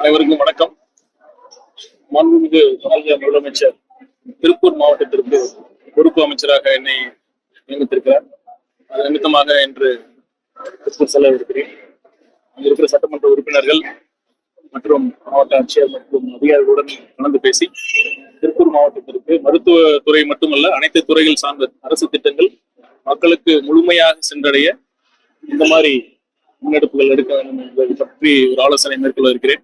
அனைவருக்கும் வணக்கம். மாண்புமிகு தமிழக முதலமைச்சர் திருப்பூர் மாவட்டத்திற்கு பொறுப்பு அமைச்சராக என்னை நியமித்திருக்கிறார். அது நிமித்தமாக இன்று திருப்பூர் செல்ல இருக்கிறேன். அங்கு இருக்கிற சட்டமன்ற உறுப்பினர்கள் மற்றும் மாவட்ட ஆட்சியர் மற்றும் அதிகாரிகளுடன் கலந்து பேசி திருப்பூர் மாவட்டத்திற்கு மருத்துவத்துறை மட்டுமல்ல அனைத்து துறைகள் சார்ந்த அரசு திட்டங்கள் மக்களுக்கு முழுமையாக சென்றடைய இந்த மாதிரி முன்னெடுப்புகள் எடுக்க வேண்டும் என்பதை பற்றி ஒரு ஆலோசனை மேற்கொள்ள இருக்கிறேன்.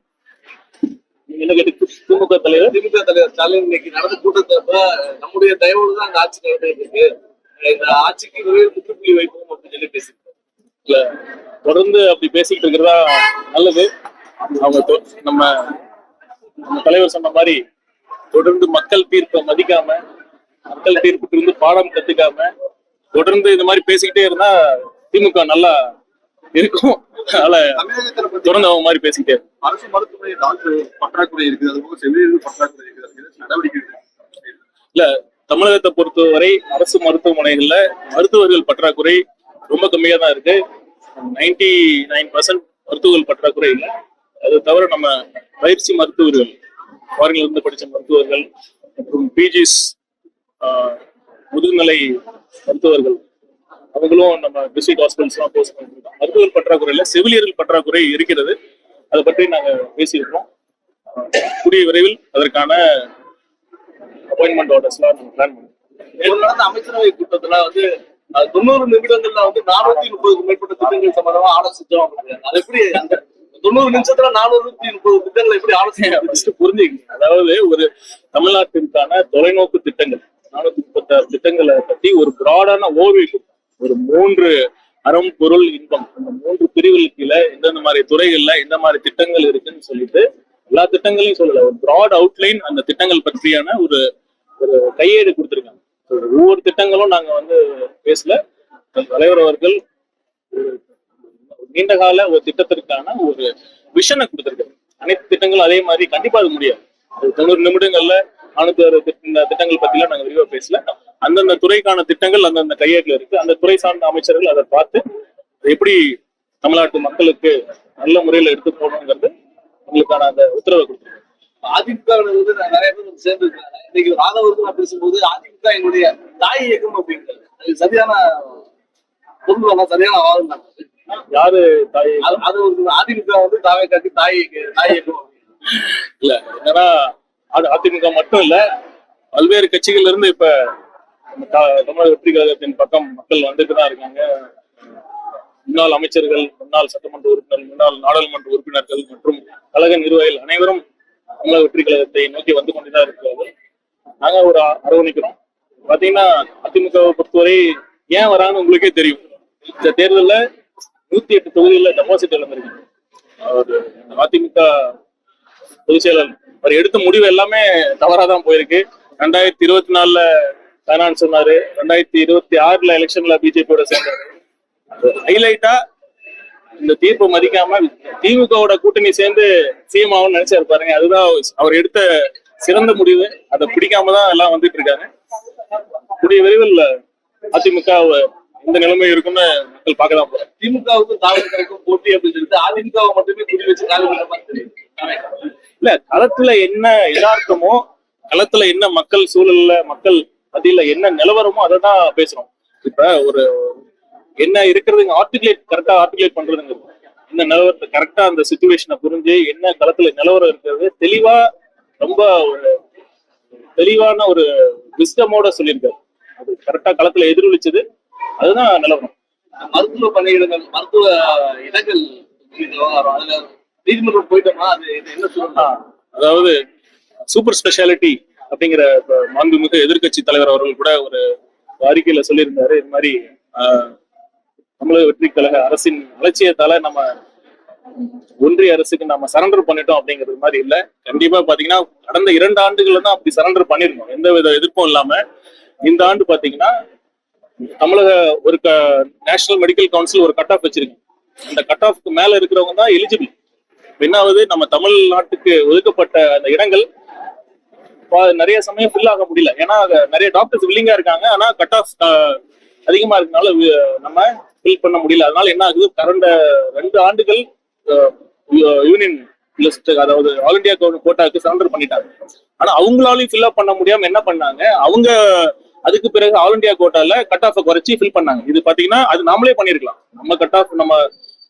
திமுக தலைவர் ஸ்டாலின் இன்னைக்கு நடந்த கூட்டத்தப்ப நம்முடைய தயவோடு தான் அந்த ஆட்சி நடந்துட்டு இருக்கு. இந்த ஆட்சிக்கு முற்றுப்புள்ளி வைப்போம் அப்படின்னு சொல்லி பேசியிருக்கோம். இல்ல தொடர்ந்து அப்படி பேசிக்கிட்டு இருக்கிறதா நல்லது. அவங்க நம்ம தலைவர் சொன்ன மாதிரி தொடர்ந்து மக்கள் தீர்ப்பை மதிக்காம, மக்கள் தீர்ப்புக்கு இருந்து பாடம் கத்துக்காம தொடர்ந்து இந்த மாதிரி பேசிக்கிட்டே இருந்தா திமுக நல்லா இருக்கும். அதனால தொடர்ந்து அவங்க மாதிரி பேசிக்கிட்டே அரசு மருத்துவமனை டாக்டர் பற்றாக்குறை இருக்குது, அதுபோக செவிலியர்கள் பற்றாக்குறை இருக்குது, நடவடிக்கை இல்ல. தமிழகத்தை பொறுத்தவரை அரசு மருத்துவமனைகள்ல மருத்துவர்கள் பற்றாக்குறை ரொம்ப கம்மியா தான் இருக்கு. 99% மருத்துவர்கள் பற்றாக்குறை இல்லை. அது தவிர நம்ம பயிற்சி மருத்துவர்கள், ஃபாரின்ல இருந்து படிச்ச மருத்துவர்கள் மற்றும் பிஜிஸ் முதுநிலை மருத்துவர்கள் அவங்களும் நம்ம டிஸ்ட்ரிக்ட் ஹாஸ்பிட்டல்ஸ் எல்லாம் போஸ்ட் பண்ணிருக்கோம். மருத்துவர்கள் பற்றாக்குறை இல்லை, செவிலியர்கள் பற்றாக்குறை இருக்கிறது. அதை பற்றி நாங்க பேசியிருக்கிறோம். கூடிய விரைவில் அதற்கான அப்பாயின்மெண்ட் ஆர்டர்ஸ் எல்லாம் நம்ம பிளான் பண்ணுவோம். நடந்த அமைச்சரவை கூட்டத்துல 90 நிமிடங்கள்ல 430க்கும் மேற்பட்ட திட்டங்கள் சம்பந்தமா ஆலோசிச்சோம். அது எப்படி அந்த 90 நிமிஷத்துல 430 திட்டங்களை எப்படி ஆலோசனை புரிஞ்சுக்கணும். அதாவது ஒரு தமிழ்நாட்டிற்கான தொலைநோக்கு திட்டங்கள் 436 திட்டங்களை பத்தி ஒரு பிராடான ஓர்வியூ, ஒரு 3 அறம் பொருள் இன்பம், அந்த 3 பிரிவுகளுக்கு கீழே எந்தெந்த மாதிரி துறைகள்ல எந்த மாதிரி திட்டங்கள் இருக்குன்னு சொல்லிட்டு எல்லா திட்டங்களையும் சொல்லல, ஒரு பிராட் அவுட்லைன் அந்த திட்டங்கள் பற்றியான ஒரு கையேடு கொடுத்துருக்காங்க. ஒவ்வொரு திட்டங்களும் நாங்க பேசல. தலைவர் அவர்கள் ஒரு நீண்ட கால ஒரு திட்டத்திற்கான ஒரு விஷனை கொடுத்திருக்காரு. அனைத்து திட்டங்களும் அதே மாதிரி கண்டிப்பா அது முடியாது. 90 நிமிடங்கள்ல 406 திட்டங்கள் பத்திலாம் நாங்க விரிவா பேசல. அந்தந்த துறைக்கான திட்டங்கள் அந்தந்த கையேட்டில் இருக்கு. அந்த துறை சார்ந்த அமைச்சர்கள் அதை பார்த்து எப்படி தமிழ்நாட்டு மக்களுக்கு நல்ல முறையில எடுத்து போகணுங்கிறது உங்களுக்கான அந்த உத்தரவை கொடுத்துருக்காங்க. அதிமுக நிறைய பேர் சேர்ந்து இருக்காங்க. இன்னைக்கு ராதவர்கள் நான் பேசும்போது அதிமுக எங்களுடைய தாய் இயக்கம் அப்படிங்கிறது அது சரியான பொருள், சரியான ஆவாதம் தான். யாரு தாய்? அது ஒரு அதிமுக தாவை காட்டி தாய் இயக்கம் இல்ல. என்னன்னா அதிமுக மட்டும் இல்ல, பல்வேறு கட்சிகள்ல இருந்து இப்ப தமிழக வெற்றி கழகத்தின் பக்கம் மக்கள் வந்துட்டு தான் இருக்காங்க. முன்னாள் அமைச்சர்கள், முன்னாள் சட்டமன்ற உறுப்பினர்கள், முன்னாள் நாடாளுமன்ற உறுப்பினர்கள் மற்றும் கழக நிர்வாகிகள் அனைவரும் தமிழக வெற்றி கழகத்தை நோக்கி வந்து கொண்டுதான் இருக்கிறார்கள். நாங்க ஒரு அரவணைக்கிறோம். பாத்தீங்கன்னா அதிமுகவை பொறுத்தவரை ஏன் வரான்னு உங்களுக்கே தெரியும். இந்த தேர்தலில் 108 தொகுதிகளில் டெபாசிட் இழந்திருக்காங்க. ஒரு அதிமுக பொதுச் செயலர் அவர் எடுத்த முடிவு எல்லாமே தவறாதான் போயிருக்கு. 2024 வேணான்னு சொன்னாரு, 2026 எலெக்ஷன்ல பிஜேபியோட சேர்ந்தாரு. ஹைலைட்டா இந்த தீர்ப்பை மதிக்காம திமுகவோட கூட்டணி சேர்ந்து சிஎம் ஆகும்னு நினைச்சாரு பாருங்க. அதுதான் அவர் எடுத்த சிறந்த முடிவு. அதை பிடிக்காம தான் எல்லாம் வந்துட்டு இருக்காங்க. கூடிய விரைவில் அதிமுக இந்த நிலைமை இருக்குன்னு மக்கள் பார்க்கலாம் போறாங்க. திமுகவுக்கும் தாவேக்காவுக்கும் போட்டி அப்படின்னு சொல்லிட்டு அதிமுகவை மட்டுமே குறி வச்சு இல்ல, களத்துல என்ன யதார்த்தமோ, களத்துல என்ன மக்கள் சூழல்ல மக்கள் மத்தியில என்ன நிலவரமோ அதை தான் பேசுறோம். இப்ப ஒரு என்ன இருக்கிறது கரெக்டா ஆர்டிகுலேட் பண்றதுங்க, என்ன நிலவரத்தை கரெக்டா அந்த சிச்சுவேஷனை புரிஞ்சு என்ன களத்துல நிலவரம் இருக்கிறது தெளிவா, ரொம்ப ஒரு தெளிவான ஒரு விஸ்டமோட சொல்லியிருக்காரு. அது கரெக்டா களத்துல எதிரொலிச்சது, அதுதான் நிலவரம். மருத்துவ பணியிடங்கள், மருத்துவ இடங்கள் அதுல நீதிமன்றம் போயிட்டோமா, அது என்ன சொல்லலாம்? அதாவது சூப்பர் ஸ்பெஷாலிட்டி அப்படிங்கிற மாண்புமிகு எதிர்கட்சி தலைவர் அவர்கள் கூட ஒரு அறிக்கையில சொல்லியிருந்தாரு. இது மாதிரி தமிழக வெற்றி கழக அரசின் அலட்சியத்தால நம்ம ஒன்றிய அரசுக்கு நம்ம சரண்டர் பண்ணிட்டோம் அப்படிங்கிறது மாதிரி இல்ல. கண்டிப்பா பாத்தீங்கன்னா கடந்த 2 ஆண்டுகள்ல தான் அப்படி சரண்டர் பண்ணிருக்கோம், எந்த வித எதிர்ப்பும் இல்லாம. இந்த ஆண்டு பாத்தீங்கன்னா தமிழக ஒரு நேஷனல் மெடிக்கல் கவுன்சில் ஒரு கட் ஆஃப் வச்சிருக்கு. அந்த கட் ஆஃப்க்கு மேல இருக்கிறவங்க தான் எலிஜிபிள். என்னாவது நம்ம தமிழ்நாட்டுக்கு ஒதுக்கப்பட்ட அந்த இடங்கள் நிறைய சமயம் ஃபில் ஆக முடியல. ஏன்னா நிறைய டாக்டர்ஸ் வில்லிங்கா இருக்காங்க, ஆனா கட் ஆஃப் அதிகமா இருக்கனால நம்ம ஃபில் பண்ண முடியல. அதனால என்ன ஆகுது, கடந்த 2 ஆண்டுகள் யூனியன் லிஸ்ட், அதாவது ஆல் இந்தியா கோட்டாவுக்கு சரண்டர் பண்ணிட்டாங்க. ஆனா அவங்களாலையும் ஃபில் அப் பண்ண முடியாம என்ன பண்ணாங்க, அவங்க அதுக்கு பிறகு ஆல் இந்தியா கோட்டால கட் ஆஃப் குறைச்சி ஃபில் பண்ணாங்க. இது பாத்தீங்கன்னா அது நாமளே பண்ணிருக்கலாம். நம்ம கட் ஆஃப், நம்ம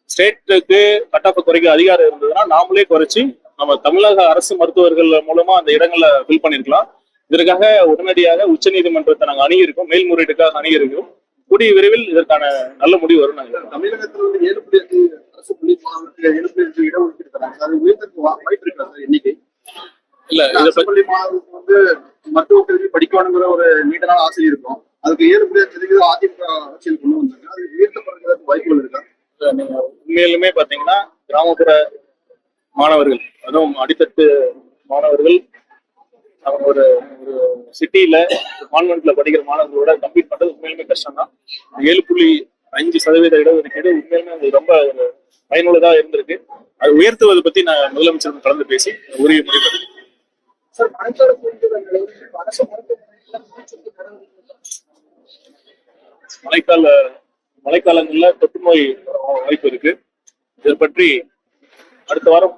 ஸ்டேட்டுக்கு கட் ஆஃப் குறைக்க அதிகாரம் இருந்ததுன்னா நாமளே குறைச்சி நம்ம தமிழக அரசு மருத்துவர்கள் மூலமா அந்த இடங்களை ஃபில் பண்ணிருக்கலாம். இதற்காக உடனடியாக உச்சநீதிமன்றத்தை நாங்கள் அணுகியிருக்கோம், மேல்முறையீட்டுக்காக அணுகியிருக்கோம். கூடிய விரைவில் இதற்கான நல்ல முடிவு வரும். நாங்கள் தமிழகத்தில் வந்து 7.5 அரசு பள்ளி மாணவர்களுக்கு 7.5 இடஒதுக்கீடு தராங்க. அது உயர்த்தற்கு வாய்ப்பு இருக்கா சார் எண்ணிக்கை? இல்ல, அரசு பள்ளி மாணவர்களுக்கு வந்து மருத்துவ கல்வி படிக்கணுங்கிற ஒரு நீண்ட நாள் ஆசை இருக்கும். அதுக்கு 7.5% அதிமுக ஆட்சியில் கொண்டு வந்தாங்க. அது உயர்த்தப்படுறதுக்கு வாய்ப்புகள் இருக்கா? நீங்க உண்மையிலுமே பாத்தீங்கன்னா கிராமப்புற மாணவர்கள், அதுவும் அடித்தட்டு மாணவர்கள், அவங்க ஒரு சிட்டியில கான்வென்ட்ல படிக்கிற மாணவர்களோட கம்பீட் பண்றது உண்மையிலுமே கஷ்டம் தான். 7.5% இடஒதுக்கீடு உண்மையிலுமே அது ரொம்ப ஒரு பயனுள்ளதா இருந்திருக்கு. அது உயர்த்துவதை பத்தி நான் முதலமைச்சர் கலந்து பேசி உரிய முடிவு. மழைக்காலங்கள்ல தொற்றுநோய் வாய்ப்பு இருக்கு. இதை பற்றி அடுத்த வாரம்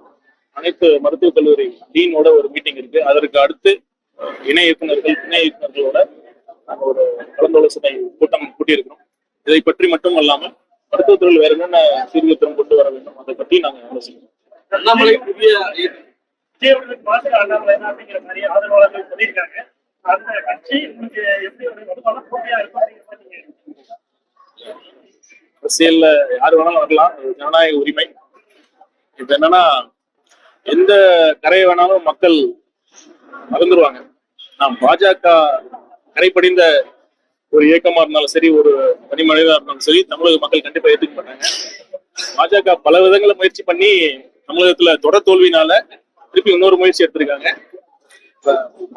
அனைத்து மருத்துவக் கல்லூரி டீனோட ஒரு மீட்டிங் இருக்கு. அதற்கு அடுத்து இணை இயக்குநர்களோட நாங்கள் ஒரு கலந்தாலோசனை கூட்டம் கூட்டியிருக்கிறோம். இதை பற்றி மட்டும் அல்லாமல் மருத்துவத்துறையில் வேற என்னென்ன சீர்திருத்தம் கொண்டு வர வேண்டும் அதை பற்றி நாங்கள் ஆலோசிக்கிறோம். அண்ணாமலை புதிய அப்படிங்கிற மாதிரி ஆதரவாளர்கள் சொல்லியிருக்காங்க. அந்த கட்சி எப்படி ஒரு வலுவான போட்டியா இருக்கும்? அரசியல்ல யாரு வேணாலும் வரலாம், ஜனநாயக உரிமை. இப்ப என்னன்னா எந்த கரையை வேணாலும் மக்கள் மறந்துடுவாங்க. நாம் பாஜக கரைப்படிந்த ஒரு இயக்கமா இருந்தாலும் சரி, ஒரு தனி மனிதா இருந்தாலும் சரி, தமிழக மக்கள் கண்டிப்பா ஏற்றுக்க மாட்டாங்க. பாஜக பல விதங்களை முயற்சி பண்ணி தமிழகத்துல தொடர் தோல்வினால திருப்பி இன்னொரு முயற்சி எடுத்திருக்காங்க.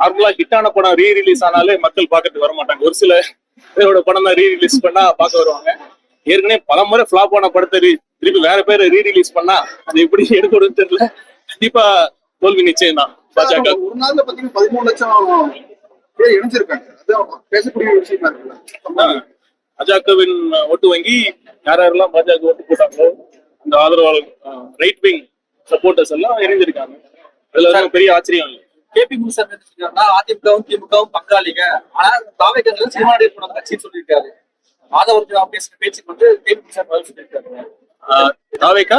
நார்மலா ஹிட்டான படம் ரீ ரிலீஸ் ஆனாலே மக்கள் பார்க்கறதுக்கு வர மாட்டாங்க. ஒரு சில பேரோட படம் தான் ரீ ரிலீஸ் பண்ணா பார்க்க வருவாங்க. ஏற்கனவே பல முறை ஃபிளாப் ஆன படத்தை திருப்பி வேற பேர் ரீ ரிலீஸ் பண்ணா அது எப்படி எடுக்கணும்னு தெரியல. கண்டிப்பா தோல்வி நிச்சயம் தான். பாஜக ஒரு நாள்ல பாத்தீங்கன்னா 13 லட்சம் பேர் இணைஞ்சிருக்காங்க. அது பேசக்கூடிய விஷயமா இருக்குல்ல. பாஜகவின் ஓட்டு வங்கி யாரெல்லாம் பாஜக ஓட்டு போட்டாங்களோ அந்த ஆதரவாளர் ரைட் விங் சப்போர்ட்டர்ஸ் எல்லாம் இணைஞ்சிருக்காங்க. அதுல பெரிய ஆச்சரியம் இல்லை. கேபி முனுசாமி அதிமுகவும் திமுகவும் பங்காளிங்க, ஆனா தாவேக்கங்கள் சினிமா நடிகர் படம் கட்சின்னு சொல்லியிருக்காரு. மாதவர்கள் பேசுற பேச்சுக்கு வந்து கேபி முனுசாமி பதில் சொல்லியிருக்காரு. தாவேக்கா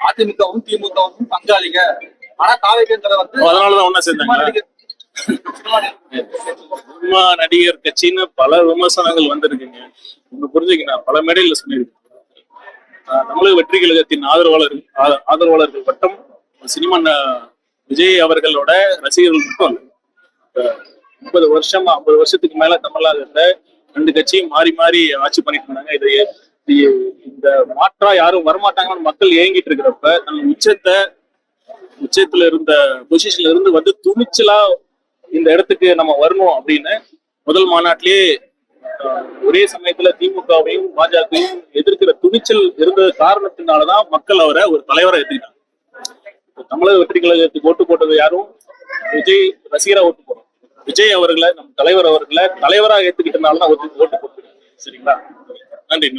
அதிமுகவும் திமுகவும் பங்காளிங்க, ஆனா தாவேக்கங்களை வந்து அதனாலதான் ஒண்ணா சேர்ந்தாங்க. சினிமா நடிகர் கட்சின்னு பல விமர்சனங்கள் வந்திருக்குங்க. உங்க புரிஞ்சுக்கணும், பல மேடையில சொல்லியிருக்கேன். தமிழக வெற்றி கழகத்தின் ஆதரவாளர்கள் வட்டம் சினிமா விஜய் அவர்களோட ரசிகர்கள் மட்டும் 50 வருஷத்துக்கு மேல தமிழகத்துல 2 கட்சியும் மாறி மாறி ஆட்சி பண்ணிட்டு இருந்தாங்க. இந்த மாற்றா யாரும் வரமாட்டாங்கன்னு மக்கள் ஏங்கிட்டு இருக்கிறப்ப தன் உச்சத்துல இருந்த பொசிஷன்ல இருந்து வந்து துணிச்சலா இந்த இடத்துக்கு நம்ம வரணும் அப்படின்னு முதல் மாநாட்டிலேயே ஒரே சமயத்துல திமுகவையும் பாஜகவையும் எதிர்க்கிற துணிச்சல் இருந்தது காரணத்தினாலதான் மக்கள் அவரை ஒரு தலைவரை எடுத்துக்கிட்டாங்க. தமிழக வெற்றி கழகத்துக்கு ஓட்டு போட்டது யாரும் விஜய் ரசிகரா ஓட்டு போறோம். விஜய் அவர்களை நம் தலைவர் அவர்களை தலைவராக ஏத்துக்கிட்டனாலதான் ஓட்டு போட்டுருக்காங்க. சரிங்களா? நன்றி.